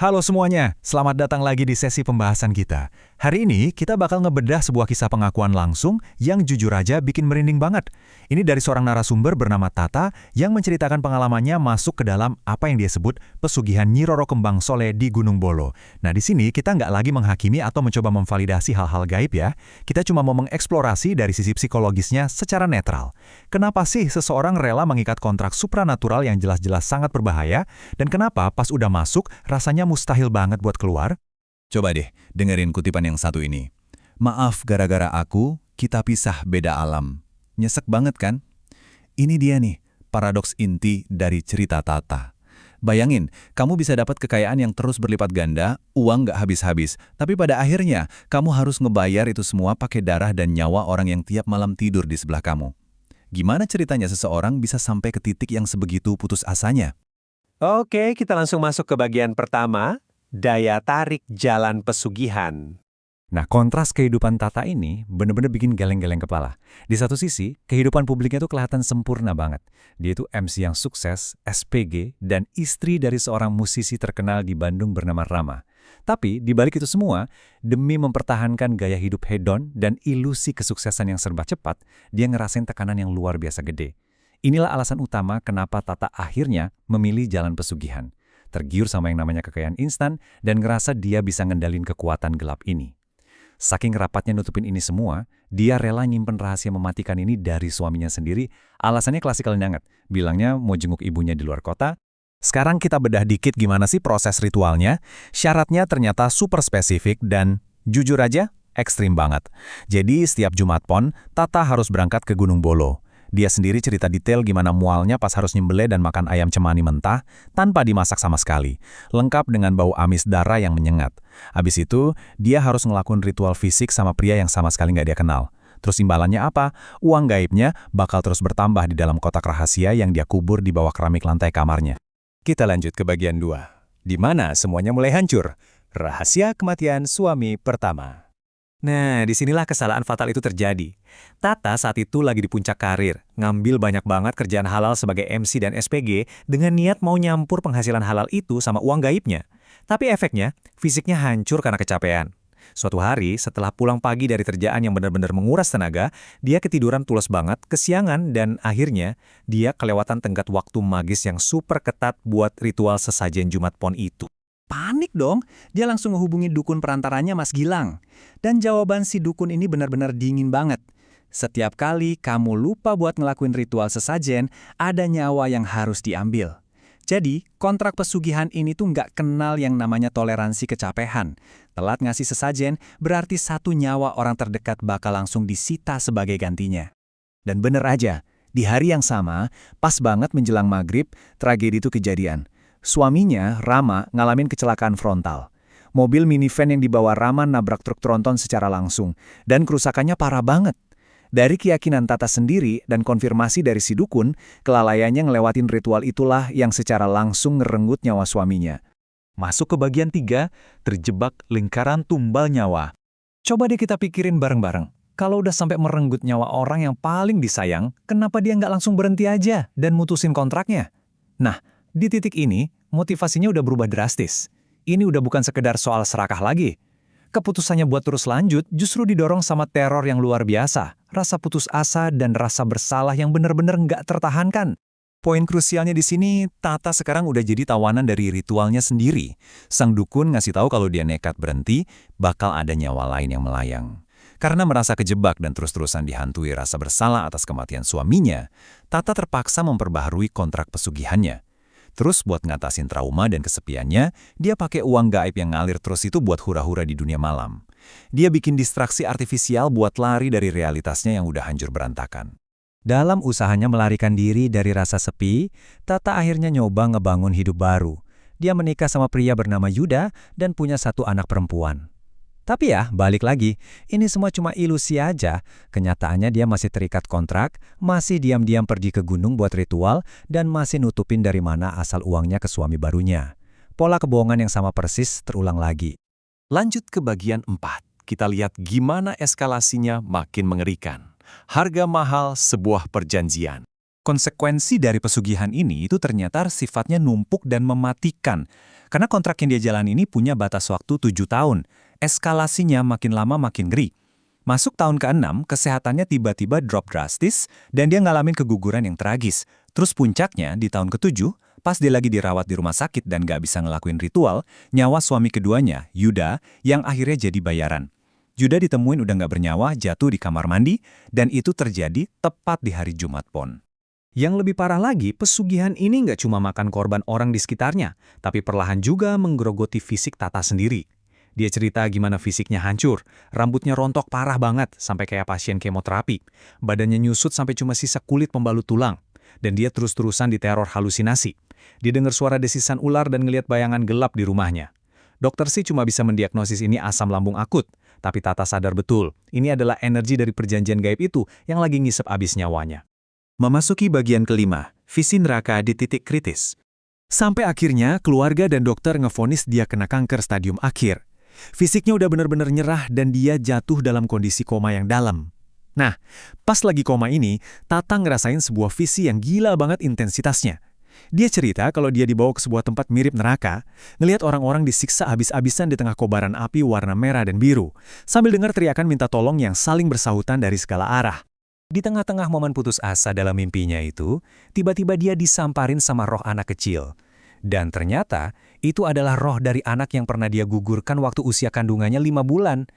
Halo semuanya, selamat datang lagi di sesi pembahasan kita. Hari ini kita bakal ngebedah sebuah kisah pengakuan langsung yang jujur aja bikin merinding banget. Ini dari seorang narasumber bernama Tata yang menceritakan pengalamannya masuk ke dalam apa yang dia sebut pesugihan Nyi Roro Kembang Sole di Gunung Bolo. Nah di sini kita nggak lagi menghakimi atau mencoba memvalidasi hal-hal gaib ya. Kita cuma mau mengeksplorasi dari sisi psikologisnya secara netral. Kenapa sih seseorang rela mengikat kontrak supranatural yang jelas-jelas sangat berbahaya? Dan kenapa pas udah masuk rasanya mustahil banget buat keluar? Coba deh, dengerin kutipan yang satu ini. Maaf gara-gara aku, kita pisah beda alam. Nyesek banget kan? Ini dia nih, paradoks inti dari cerita Tata. Bayangin, kamu bisa dapat kekayaan yang terus berlipat ganda, uang nggak habis-habis, tapi pada akhirnya kamu harus ngebayar itu semua pakai darah dan nyawa orang yang tiap malam tidur di sebelah kamu. Gimana ceritanya seseorang bisa sampai ke titik yang sebegitu putus asanya? Oke, kita langsung masuk ke bagian pertama, daya tarik jalan pesugihan. Nah, kontras kehidupan Tata ini bener-bener bikin geleng-geleng kepala. Di satu sisi, kehidupan publiknya tuh kelihatan sempurna banget. Dia itu MC yang sukses, SPG, dan istri dari seorang musisi terkenal di Bandung bernama Rama. Tapi, di balik itu semua, demi mempertahankan gaya hidup hedon dan ilusi kesuksesan yang serba cepat, dia ngerasain tekanan yang luar biasa gede. Inilah alasan utama kenapa Tata akhirnya memilih jalan pesugihan. Tergiur sama yang namanya kekayaan instan dan ngerasa dia bisa ngendalin kekuatan gelap ini. Saking rapatnya nutupin ini semua, dia rela nyimpen rahasia mematikan ini dari suaminya sendiri. Alasannya klasikal banget. Bilangnya mau jenguk ibunya di luar kota. Sekarang kita bedah dikit gimana sih proses ritualnya. Syaratnya ternyata super spesifik dan jujur aja ekstrim banget. Jadi setiap Jumat Pon, Tata harus berangkat ke Gunung Bolo. Dia sendiri cerita detail gimana mualnya pas harus nyembelih dan makan ayam cemani mentah tanpa dimasak sama sekali, lengkap dengan bau amis darah yang menyengat. Abis itu, dia harus ngelakuin ritual fisik sama pria yang sama sekali nggak dia kenal. Terus imbalannya apa? Uang gaibnya bakal terus bertambah di dalam kotak rahasia yang dia kubur di bawah keramik lantai kamarnya. Kita lanjut ke bagian 2, di mana semuanya mulai hancur. Rahasia kematian suami pertama. Nah, disinilah kesalahan fatal itu terjadi. Tata saat itu lagi di puncak karir, ngambil banyak banget kerjaan halal sebagai MC dan SPG dengan niat mau nyampur penghasilan halal itu sama uang gaibnya. Tapi efeknya, fisiknya hancur karena kecapean. Suatu hari, setelah pulang pagi dari kerjaan yang benar-benar menguras tenaga, dia ketiduran tules banget, kesiangan, dan akhirnya dia kelewatan tenggat waktu magis yang super ketat buat ritual sesajen Jumat Pon itu. Panik dong, dia langsung menghubungi dukun perantaranya Mas Gilang. Dan jawaban si dukun ini benar-benar dingin banget. Setiap kali kamu lupa buat ngelakuin ritual sesajen, ada nyawa yang harus diambil. Jadi, kontrak pesugihan ini tuh nggak kenal yang namanya toleransi kecapean. Telat ngasih sesajen, berarti satu nyawa orang terdekat bakal langsung disita sebagai gantinya. Dan bener aja, di hari yang sama, pas banget menjelang maghrib, tragedi itu kejadian. Suaminya, Rama, ngalamin kecelakaan frontal. Mobil minivan yang dibawa Rama nabrak truk tronton secara langsung, dan kerusakannya parah banget. Dari keyakinan Tata sendiri dan konfirmasi dari si dukun, kelalaiannya ngelewatin ritual itulah yang secara langsung ngerenggut nyawa suaminya. Masuk ke bagian 3, terjebak lingkaran tumbal nyawa. Coba deh kita pikirin bareng-bareng. Kalau udah sampai merenggut nyawa orang yang paling disayang, kenapa dia nggak langsung berhenti aja dan mutusin kontraknya? Nah, di titik ini, motivasinya udah berubah drastis. Ini udah bukan sekedar soal serakah lagi. Keputusannya buat terus lanjut justru didorong sama teror yang luar biasa, rasa putus asa dan rasa bersalah yang benar-benar nggak tertahankan. Poin krusialnya di sini, Tata sekarang udah jadi tawanan dari ritualnya sendiri. Sang dukun ngasih tahu kalau dia nekat berhenti, bakal ada nyawa lain yang melayang. Karena merasa kejebak dan terus-terusan dihantui rasa bersalah atas kematian suaminya, Tata terpaksa memperbaharui kontrak pesugihannya. Terus buat ngatasin trauma dan kesepiannya, dia pakai uang gaib yang ngalir terus itu buat hura-hura di dunia malam. Dia bikin distraksi artifisial buat lari dari realitasnya yang udah hancur berantakan. Dalam usahanya melarikan diri dari rasa sepi, Tata akhirnya nyoba ngebangun hidup baru. Dia menikah sama pria bernama Yuda dan punya satu anak perempuan. Tapi ya, balik lagi, ini semua cuma ilusi aja. Kenyataannya dia masih terikat kontrak, masih diam-diam pergi ke gunung buat ritual, dan masih nutupin dari mana asal uangnya ke suami barunya. Pola kebohongan yang sama persis terulang lagi. Lanjut ke bagian 4, kita lihat gimana eskalasinya makin mengerikan. Harga mahal sebuah perjanjian. Konsekuensi dari pesugihan ini itu ternyata sifatnya numpuk dan mematikan. Karena kontrak yang dia jalan ini punya batas waktu 7 tahun. Eskalasinya makin lama makin ngeri. Masuk tahun ke-6, kesehatannya tiba-tiba drop drastis dan dia ngalamin keguguran yang tragis. Terus puncaknya di tahun ke-7, pas dia lagi dirawat di rumah sakit dan gak bisa ngelakuin ritual, nyawa suami keduanya, Yuda, yang akhirnya jadi bayaran. Yuda ditemuin udah gak bernyawa, jatuh di kamar mandi, dan itu terjadi tepat di hari Jumat Pon. Yang lebih parah lagi, pesugihan ini nggak cuma makan korban orang di sekitarnya, tapi perlahan juga menggerogoti fisik Tata sendiri. Dia cerita gimana fisiknya hancur, rambutnya rontok parah banget sampai kayak pasien kemoterapi, badannya nyusut sampai cuma sisa kulit pembalut tulang, dan dia terus-terusan diteror halusinasi. Dia dengar suara desisan ular dan ngelihat bayangan gelap di rumahnya. Dokter sih cuma bisa mendiagnosis ini asam lambung akut, tapi Tata sadar betul, ini adalah energi dari perjanjian gaib itu yang lagi ngisep abis nyawanya. Memasuki bagian kelima, visi neraka di titik kritis. Sampai akhirnya keluarga dan dokter ngevonis dia kena kanker stadium akhir. Fisiknya udah benar-benar nyerah dan dia jatuh dalam kondisi koma yang dalam. Nah, pas lagi koma ini, Tata ngerasain sebuah visi yang gila banget intensitasnya. Dia cerita kalau dia dibawa ke sebuah tempat mirip neraka, ngelihat orang-orang disiksa habis-habisan di tengah kobaran api warna merah dan biru, sambil dengar teriakan minta tolong yang saling bersahutan dari segala arah. Di tengah-tengah momen putus asa dalam mimpinya itu, tiba-tiba dia disamparin sama roh anak kecil. Dan ternyata, itu adalah roh dari anak yang pernah dia gugurkan waktu usia kandungannya 5 bulan.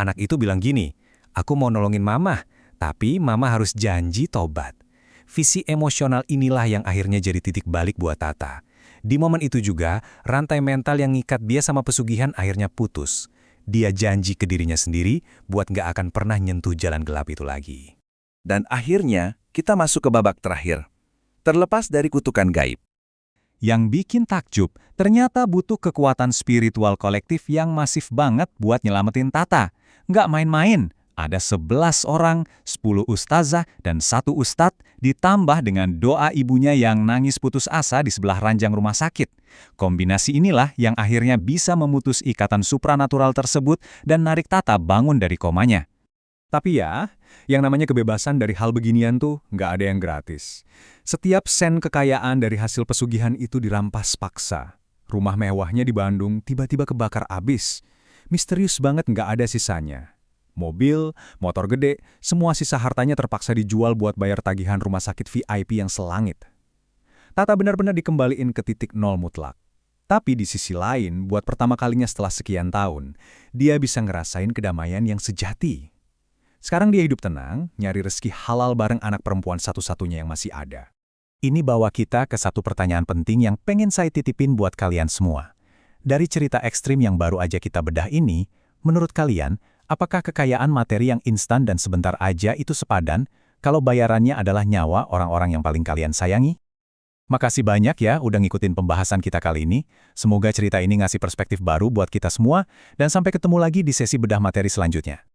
Anak itu bilang gini, "Aku mau nolongin mama, tapi mama harus janji tobat." Visi emosional inilah yang akhirnya jadi titik balik buat Tata. Di momen itu juga, rantai mental yang ngikat dia sama pesugihan akhirnya putus. Dia janji ke dirinya sendiri buat nggak akan pernah nyentuh jalan gelap itu lagi. Dan akhirnya, kita masuk ke babak terakhir. Terlepas dari kutukan gaib. Yang bikin takjub, ternyata butuh kekuatan spiritual kolektif yang masif banget buat nyelamatin Tata. Nggak main-main, ada 11 orang, 10 ustazah, dan 1 ustadz, ditambah dengan doa ibunya yang nangis putus asa di sebelah ranjang rumah sakit. Kombinasi inilah yang akhirnya bisa memutus ikatan supranatural tersebut dan narik Tata bangun dari komanya. Tapi ya, yang namanya kebebasan dari hal beginian tuh nggak ada yang gratis. Setiap sen kekayaan dari hasil pesugihan itu dirampas paksa. Rumah mewahnya di Bandung tiba-tiba kebakar abis. Misterius banget nggak ada sisanya. Mobil, motor gede, semua sisa hartanya terpaksa dijual buat bayar tagihan rumah sakit VIP yang selangit. Tata benar-benar dikembaliin ke titik nol mutlak. Tapi di sisi lain, buat pertama kalinya setelah sekian tahun, dia bisa ngerasain kedamaian yang sejati. Sekarang dia hidup tenang, nyari rezeki halal bareng anak perempuan satu-satunya yang masih ada. Ini bawa kita ke satu pertanyaan penting yang pengen saya titipin buat kalian semua. Dari cerita ekstrim yang baru aja kita bedah ini, menurut kalian, apakah kekayaan materi yang instan dan sebentar aja itu sepadan kalau bayarannya adalah nyawa orang-orang yang paling kalian sayangi? Makasih banyak ya udah ngikutin pembahasan kita kali ini. Semoga cerita ini ngasih perspektif baru buat kita semua, dan sampai ketemu lagi di sesi bedah materi selanjutnya.